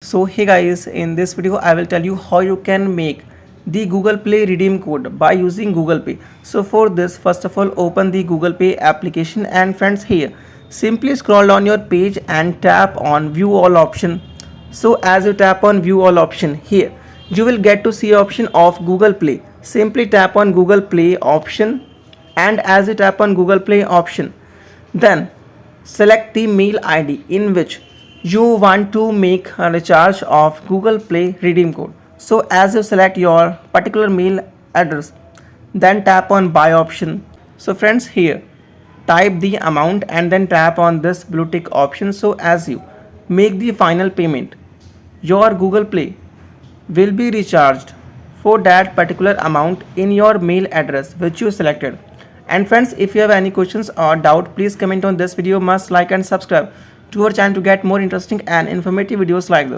So hey guys, in this video I will tell you how you can make the Google Play redeem code by using Google Pay. So for this, first of all, open the Google Pay application, and friends, here simply scroll down your page and tap on view all option. So as you tap on view all option, here you will get to see option of Google Play. Simply tap on Google Play option, and as you tap on Google Play option, then select the mail ID in which you want to make a recharge of Google Play redeem code. So as you select your particular mail address, then tap on buy option. So friends, here type the amount and then tap on this blue tick option. So as you make the final payment, your Google Play will be recharged for that particular amount in your mail address which you selected. And friends, if you have any questions or doubt, please comment on this video. Must like and subscribe to our channel to get more interesting and informative videos like this.